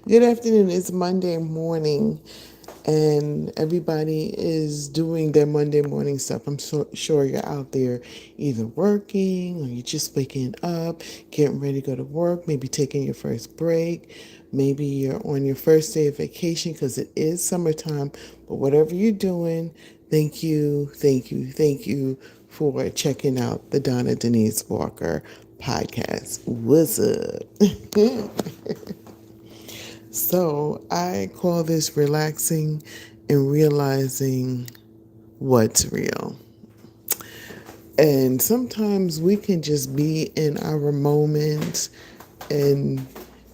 Good afternoon. It's Monday morning, and everybody is doing their Monday morning stuff. I'm sure you're out there either working or you're just waking up, getting ready to go to work, maybe taking your first break. Maybe you're on your first day of vacation because it is summertime. But whatever you're doing, thank you for checking out the Donna Denise Walker podcast. What's up? So I call this relaxing and realizing what's real. And sometimes we can just be in our moment and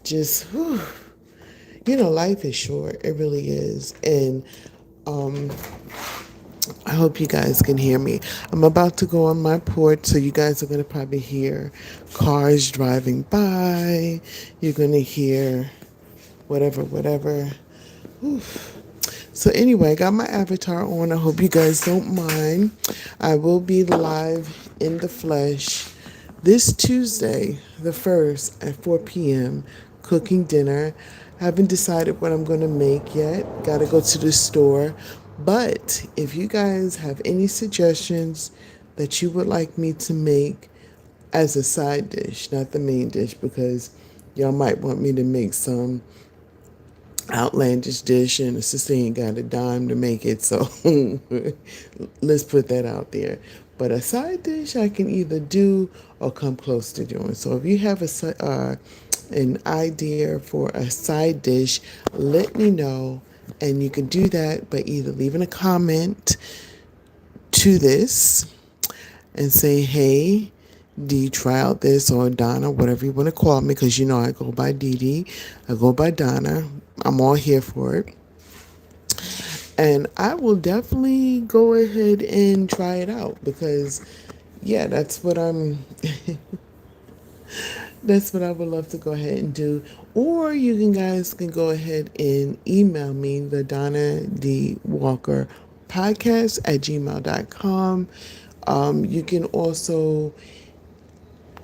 just, whew, life is short. It really is. And I hope you guys can hear me. I'm about to go on my porch, so you guys are going to probably hear cars driving by. You're going to hear whatever. Oof. So anyway, I got my avatar on. I hope you guys don't mind. I will be live in the flesh this Tuesday, the 1st at 4 p.m. cooking dinner. Haven't decided what I'm going to make yet. Got to go to the store. But if you guys have any suggestions that you would like me to make as a side dish, not the main dish, because y'all might want me to make some outlandish dish and the sister ain't got a dime to make it, so let's put that out there. But a side dish I can either do or come close to doing. So if you have an idea for a side dish, let me know. And you can do that by either leaving a comment to this and say, hey, do you try out this, or Donna, whatever you want to call me, because I go by Dee, I go by Donna. I'm all here for it. And I will definitely go ahead and try it out because, yeah, that's what I would love to go ahead and do. Or guys can go ahead and email me, the Donna D. Walker podcast at gmail.com. You can also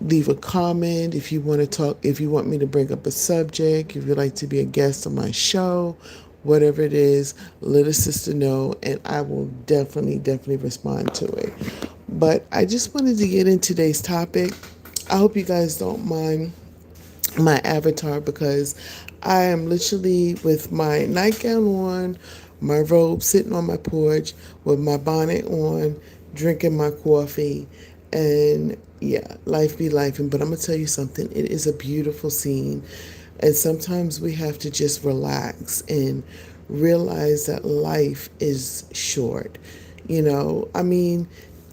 leave a comment if you want to talk, if you want me to bring up a subject, if you'd like to be a guest on my show, whatever it is, let a sister know and I will definitely respond to it. But I just wanted to get in today's topic. I hope you guys don't mind my avatar because I am literally with my nightgown on, my robe, sitting on my porch with my bonnet on, drinking my coffee, and yeah, life be life. But I'm gonna tell you something. It is a beautiful scene, and sometimes we have to just relax and realize that life is short. I mean,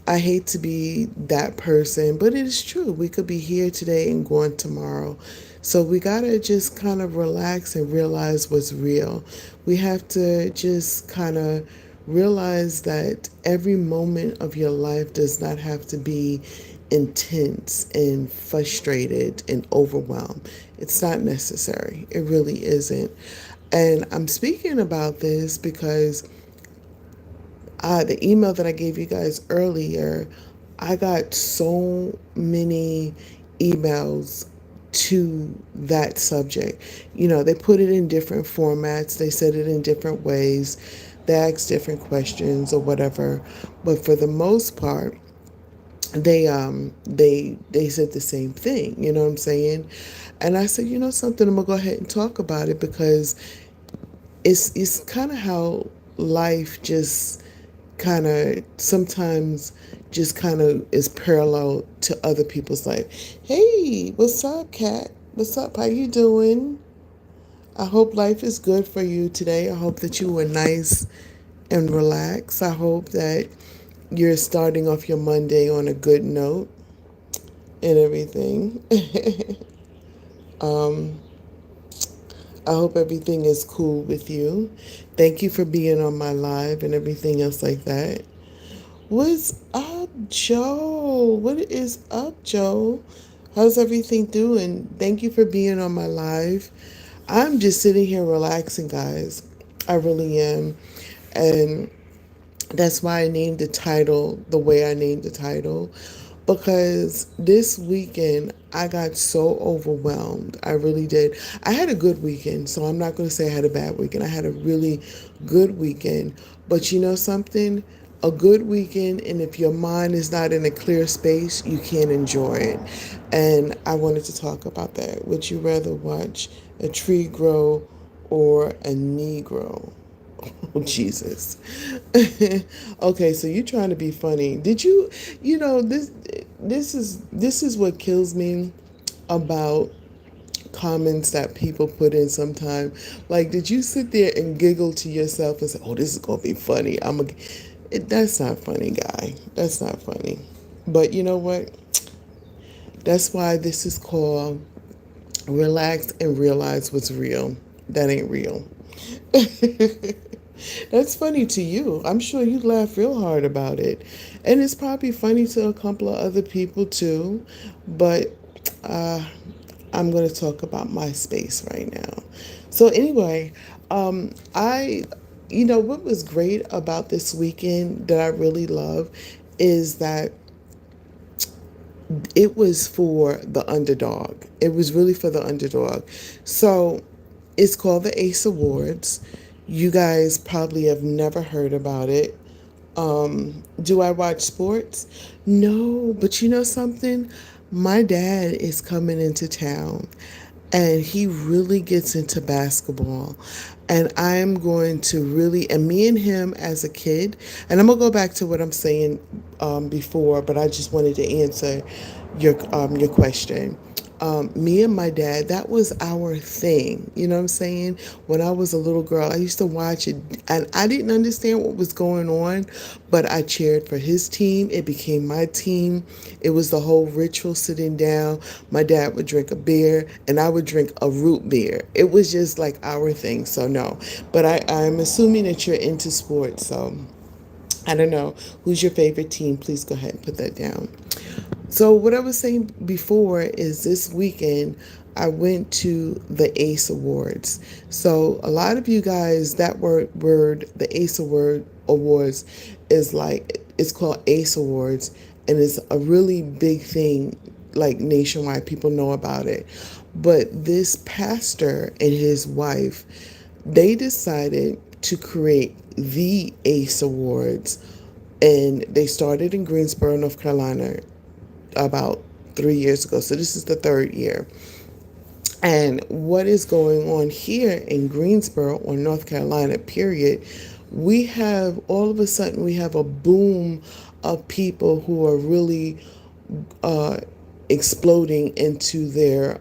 I hate to be that person, but it is true. We could be here today and gone tomorrow. So we got to just kind of relax and realize what's real. We have to just kind of realize that every moment of your life does not have to be intense and frustrated and overwhelmed. It's not necessary. It really isn't. And I'm speaking about this because the email that I gave you guys earlier, I got so many emails to that subject. They put it in different formats, they said it in different ways, they asked different questions or whatever. But for the most part, they said the same thing, you know what I'm saying? And I said, something, I'm gonna go ahead and talk about it because it's kind of how life just kind of sometimes just kind of is parallel to other people's life. Hey, what's up, Kat? What's up? How you doing? I hope life is good for you today. I hope that you were nice and relaxed. I hope that you're starting off your Monday on a good note and everything. I hope everything is cool with you. Thank you for being on my live and everything else like that. What's up, Joe? What is up, Joe? How's everything doing? Thank you for being on my live. I'm just sitting here relaxing, guys. I really am. And that's why I named the title the way I named the title. because this weekend I got so overwhelmed. I really did. I had a good weekend, so I'm not going to say I had a bad weekend. I had a really good weekend. But you know something? A good weekend, and if your mind is not in a clear space, you can't enjoy it. And I wanted to talk about that. Would you rather watch a tree grow or a Negro? Oh, Jesus. Okay, so you're trying to be funny. Did you, this is what kills me about comments that people put in sometime. Like, did you sit there and giggle to yourself and say, "Oh, this is gonna be funny"? That's not funny, guy. That's not funny. But you know what? That's why this is called relax and realize what's real. That ain't real. That's funny to you. I'm sure you laugh real hard about it. And it's probably funny to a couple of other people too. But uh, I'm going to talk about my space right now. So, anyway, what was great about this weekend that I really love is that it was for the underdog. It was really for the underdog. So it's called the Ace Awards. You guys probably have never heard about it. Do I watch sports? No, but you know something? My dad is coming into town and he really gets into basketball. And I'm going to really, and me and him as a kid, and I'm going to go back to what I'm saying before, but I just wanted to answer your question. Me and my dad, that was our thing. You know what I'm saying? When I was a little girl, I used to watch it and I didn't understand what was going on, but I cheered for his team. It became my team. It was the whole ritual sitting down. My dad would drink a beer and I would drink a root beer. It was just like our thing. So, no. But I'm assuming that you're into sports. So, I don't know. Who's your favorite team? Please go ahead and put that down. So what I was saying before is this weekend I went to the ACE Awards. So a lot of you guys, that word the ACE Awards is like, it's called ACE Awards, and it's a really big thing, like nationwide. People know about it. But this pastor and his wife, they decided to create the ACE Awards, and they started in Greensboro, North Carolina, about 3 years ago. So this is the third year. And what is going on here in Greensboro or North Carolina, period, we have all of a sudden we have a boom of people who are really uh, exploding into their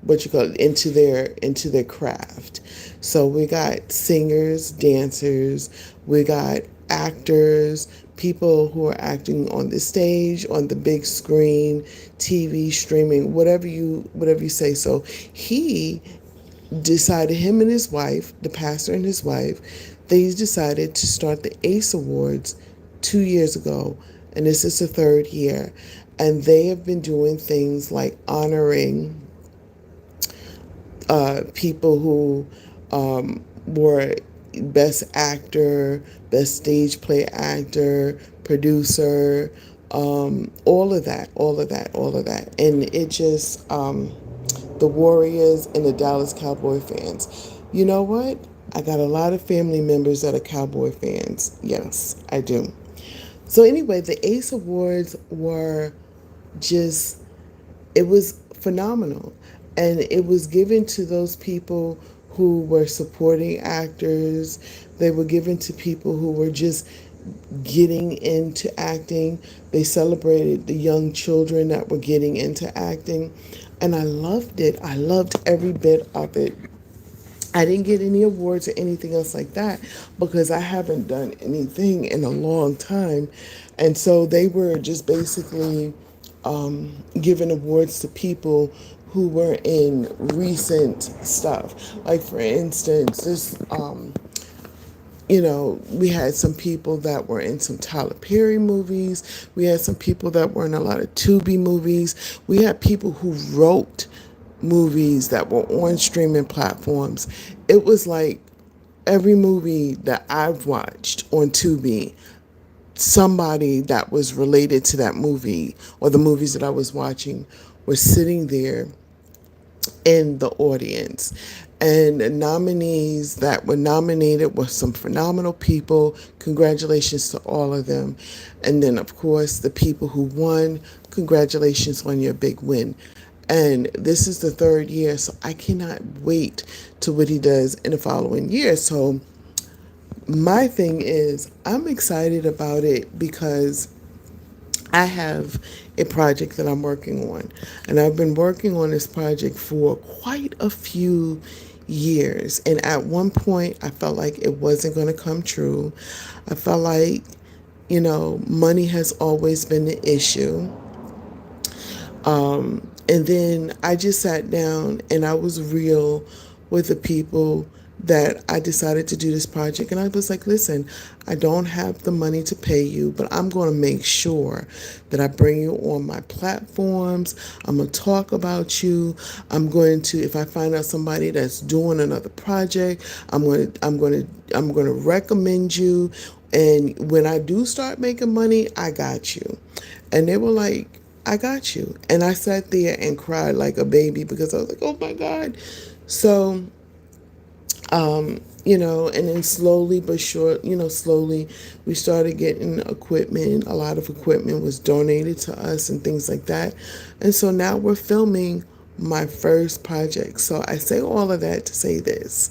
what you call it, into their craft. So we got singers, dancers, we got actors, people who are acting on the stage, on the big screen, TV, streaming, whatever you say. So he decided, him and his wife, the pastor and his wife, they decided to start the ACE Awards 2 years ago, and this is the third year. And they have been doing things like honoring people who were best actor, best stage play actor, producer, all of that. And it just, the Warriors and the Dallas Cowboy fans. You know what? I got a lot of family members that are Cowboy fans. Yes, I do. So anyway, the ACE Awards were just, it was phenomenal. And it was given to those people who were supporting actors. They were given to people who were just getting into acting. They celebrated the young children that were getting into acting. And I loved it. I loved every bit of it. I didn't get any awards or anything else like that because I haven't done anything in a long time. And so they were just basically giving awards to people who were in recent stuff. Like, for instance, we had some people that were in some Tyler Perry movies. We had some people that were in a lot of Tubi movies. We had people who wrote movies that were on streaming platforms. It was like every movie that I've watched on Tubi, somebody that was related to that movie or the movies that I was watching was sitting there in the audience. And the nominees that were nominated were some phenomenal people. Congratulations to all of them. And then, of course, the people who won, congratulations on your big win. And this is the third year, so I cannot wait to what he does in the following year. So my thing is, I'm excited about it because I have a project that I'm working on, and I've been working on this project for quite a few years. And at one point, I felt like it wasn't going to come true. I felt like, money has always been the issue. And then I just sat down and I was real with the people that I decided to do this project. And I was like, listen, I don't have the money to pay you, but I'm going to make sure that I bring you on my platforms. I'm going to talk about you. If I find out somebody that's doing another project, I'm going to recommend you. And when I do start making money, I got you. And they were like, I got you. And I sat there and cried like a baby because I was like, oh my God. So, and then slowly but sure, slowly we started getting equipment. A lot of equipment was donated to us and things like that. And so now we're filming my first project. So I say all of that to say this.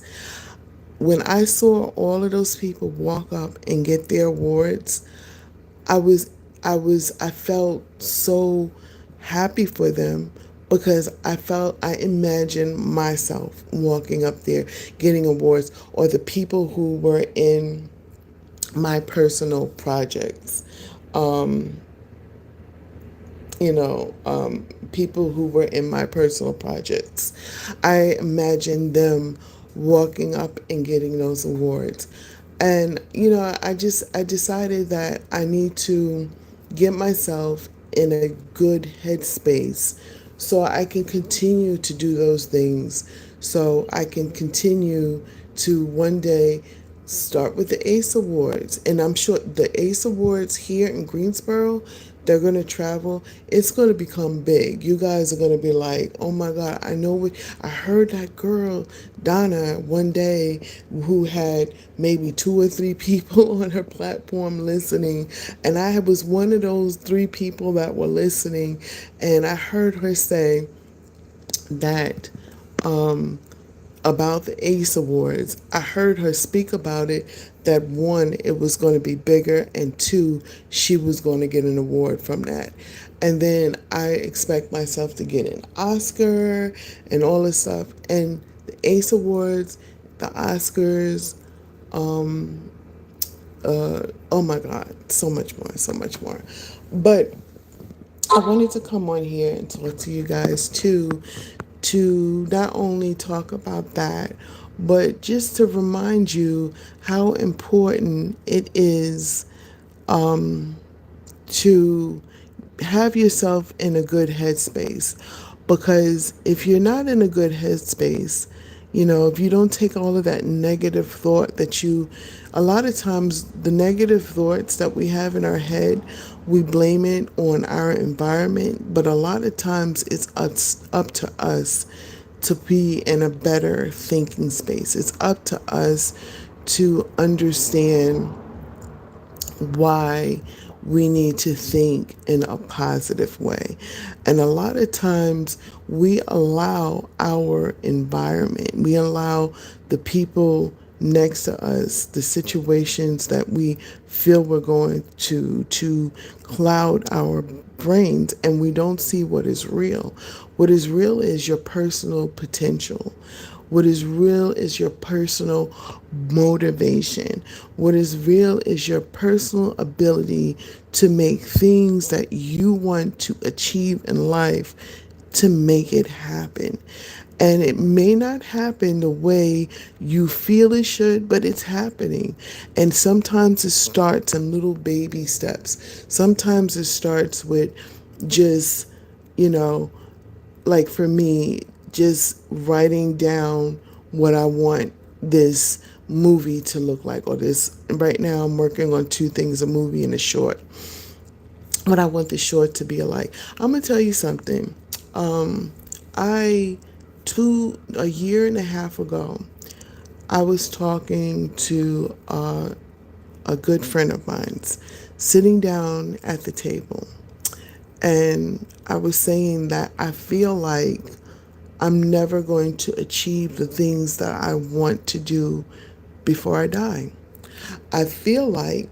When I saw all of those people walk up and get their awards, I was I felt so happy for them because I imagined myself walking up there getting awards, or the people who were in my personal projects. Um, People who were in my personal projects. I imagined them walking up and getting those awards. And, I decided that I need to get myself in a good headspace so I can continue to do those things, so I can continue to one day start with the ACE Awards. And I'm sure the ACE Awards here in Greensboro, they're going to travel. It's going to become big. You guys are going to be like, oh my God, I heard that girl, Donna, one day who had maybe 2 or 3 people on her platform listening. And I was one of those 3 people that were listening. And I heard her say that, about the ACE Awards. I heard her speak about it, that one, it was going to be bigger, and two, she was going to get an award from that. And then I expect myself to get an Oscar and all this stuff. And the ACE Awards, the Oscars, oh my God, so much more, so much more. But I wanted to come on here and talk to you guys too, to not only talk about that, but just to remind you how important it is to have yourself in a good headspace. Because if you're not in a good headspace, if you don't take all of that negative thought a lot of times the negative thoughts that we have in our head, we blame it on our environment, but a lot of times it's up to us to be in a better thinking space. It's up to us to understand why we need to think in a positive way. And a lot of times we allow our environment, we allow the people next to us, the situations that we feel we're going to cloud our brains, and we don't see what is real. What is real is your personal potential. What is real is your personal motivation. What is real is your personal ability to make things that you want to achieve in life, to make it happen. And it may not happen the way you feel it should, but it's happening. And sometimes it starts in little baby steps. Sometimes it starts with just, you know, like for me, just writing down what I want this movie to look like, or this. Right now I'm working on two things, a movie and a short. What I want the short to be like. I'm gonna tell you something. I a year and a half ago, I was talking to a good friend of mine's, sitting down at the table, and I was saying that I feel like I'm never going to achieve the things that I want to do before I die. I feel like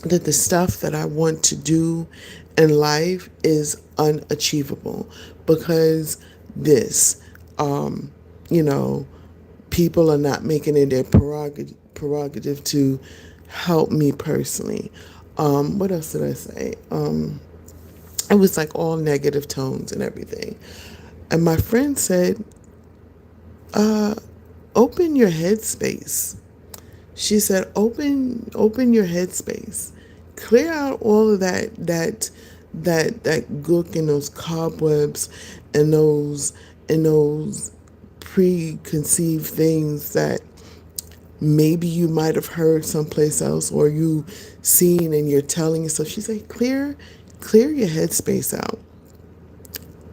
that the stuff that I want to do in life is unachievable because this, um, you know, people are not making it their prerogative to help me personally. What else did I say? It was like all negative tones and everything. And my friend said, open your headspace. She said, open your headspace. Clear out all of that gook and those cobwebs and those preconceived things that maybe you might have heard someplace else or you seen and you're telling yourself. She said, clear your headspace out.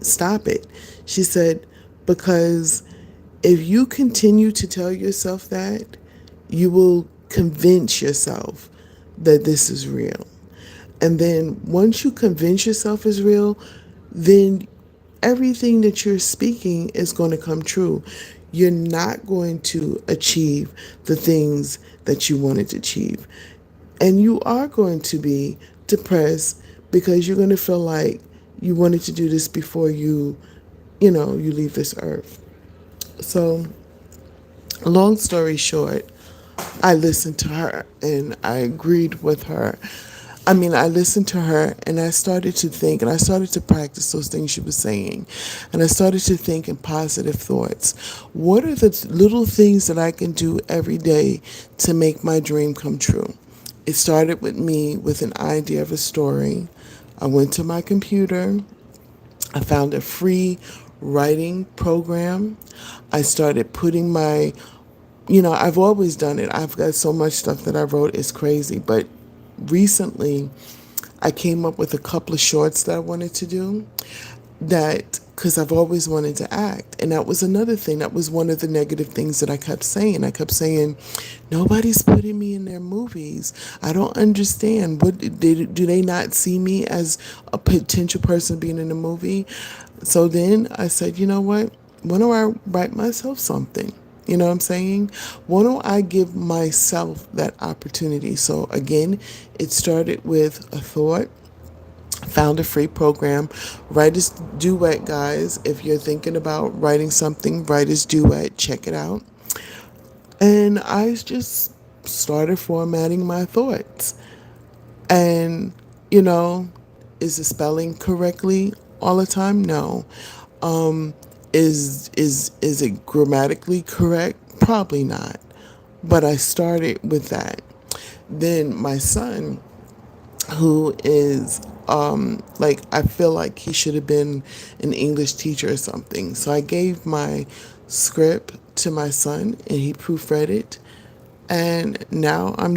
Stop it. She said, because if you continue to tell yourself that, you will convince yourself that this is real. And then once you convince yourself is real, then everything that you're speaking is going to come true. You're not going to achieve the things that you wanted to achieve. And you are going to be depressed because you're going to feel like you wanted to do this before you leave this earth. So, long story short, I listened to her and I agreed with her. I listened to her and I started to think and I started to practice those things she was saying. And I started to think in positive thoughts. What are the little things that I can do every day to make my dream come true? It started with me with an idea of a story. I went to my computer. I found a free writing program. I started putting I've always done it. I've got so much stuff that I wrote, it's crazy. But recently, I came up with a couple of shorts that I wanted to do because I've always wanted to act. And that was another thing. That was one of the negative things that I kept saying. I kept saying, nobody's putting me in their movies. I don't understand. Do they not see me as a potential person being in a movie? So then I said, you know what? Why don't I write myself something? You know what I'm saying? Why don't I give myself that opportunity? So again, it started with a thought. Found a free program, Writer's Duet, guys. If you're thinking about writing something, Writer's Duet, check it out. And I just started formatting my thoughts. And, you know, is the spelling correctly all the time? No. Is it grammatically correct? Probably not. But I started with that. Then my son, who is like, I feel like he should have been an English teacher or something. So I gave my script to my son and he proofread it. And now I'm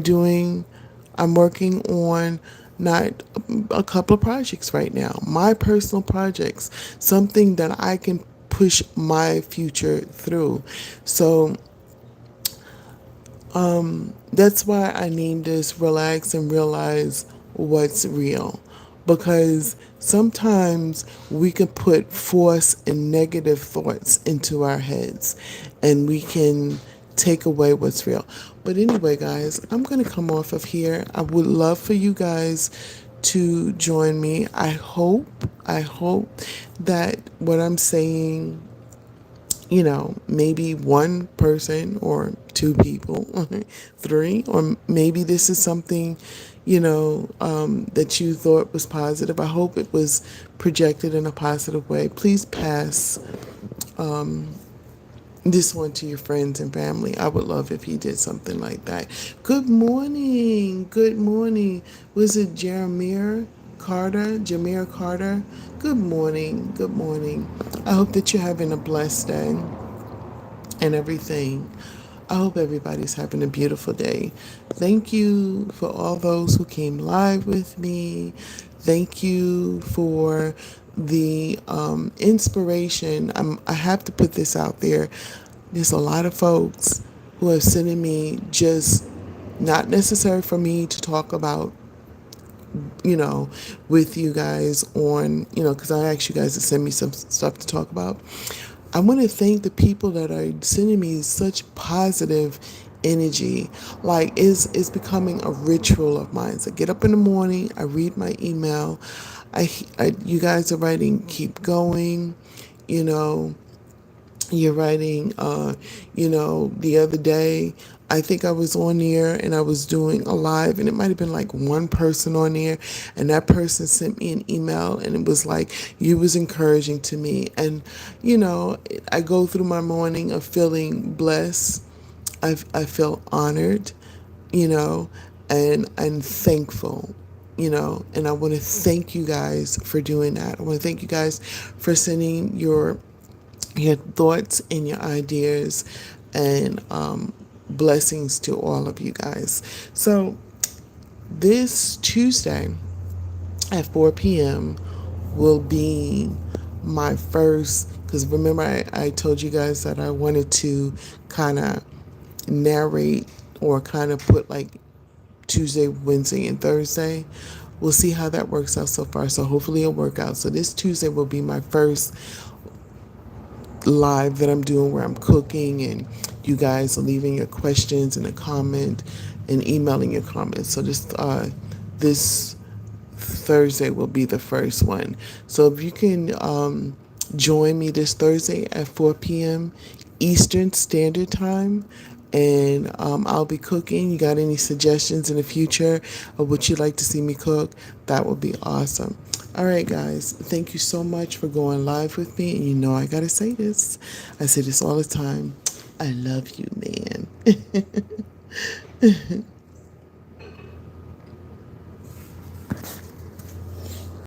working on not a couple of projects right now, my personal projects, something that I can push my future through. So that's why I named this Relax and Realize What's Real. Because sometimes we can put force and negative thoughts into our heads and we can take away what's real. But anyway, guys, I'm going to come off of here. I would love for you guys to join me. I hope that what I'm saying, maybe one person or two people, three, or maybe this is something, that you thought was positive. I hope it was projected in a positive way. Please pass this one to your friends and family. I would love if he did something like that. Good morning. Good morning. Was it Jeremiah Carter? Jameer Carter? Good morning. Good morning. I hope that you're having a blessed day and everything. I hope everybody's having a beautiful day. Thank you for all those who came live with me. Thank you for the inspiration. I have to put this out there. There's a lot of folks who are sending me just not necessary for me to talk about, you know, with you guys on, because I asked you guys to send me some stuff to talk about. I want to thank the people that are sending me such positive energy. Like it's becoming a ritual of mine. So I get up in the morning, I read my email. You guys are writing, keep going, you know, you're writing, the other day, I think I was on there and I was doing a live, and it might have been like one person on there, and that person sent me an email, and it was like, you was encouraging to me. And, I go through my morning of feeling blessed. I feel honored, you know, and I'm thankful, and I want to thank you guys for doing that. I want to thank you guys for sending your thoughts and your ideas, and blessings to all of you guys. So this Tuesday at 4 p.m. will be my first, because remember I told you guys that I wanted to kind of narrate or kind of put like Tuesday, Wednesday, and Thursday. We'll see how that works out so far. So hopefully it'll work out. So this Tuesday will be my first live that I'm doing where I'm cooking, and you guys are leaving your questions in the comment and emailing your comments. So this Thursday will be the first one. So if you can join me this Thursday at 4 p.m. Eastern Standard Time, and I'll be cooking. You got any suggestions in the future of what you'd like to see me cook? That would be awesome. All right, guys, thank you so much for going live with me. And I got to say this. I say this all the time. I love you, man.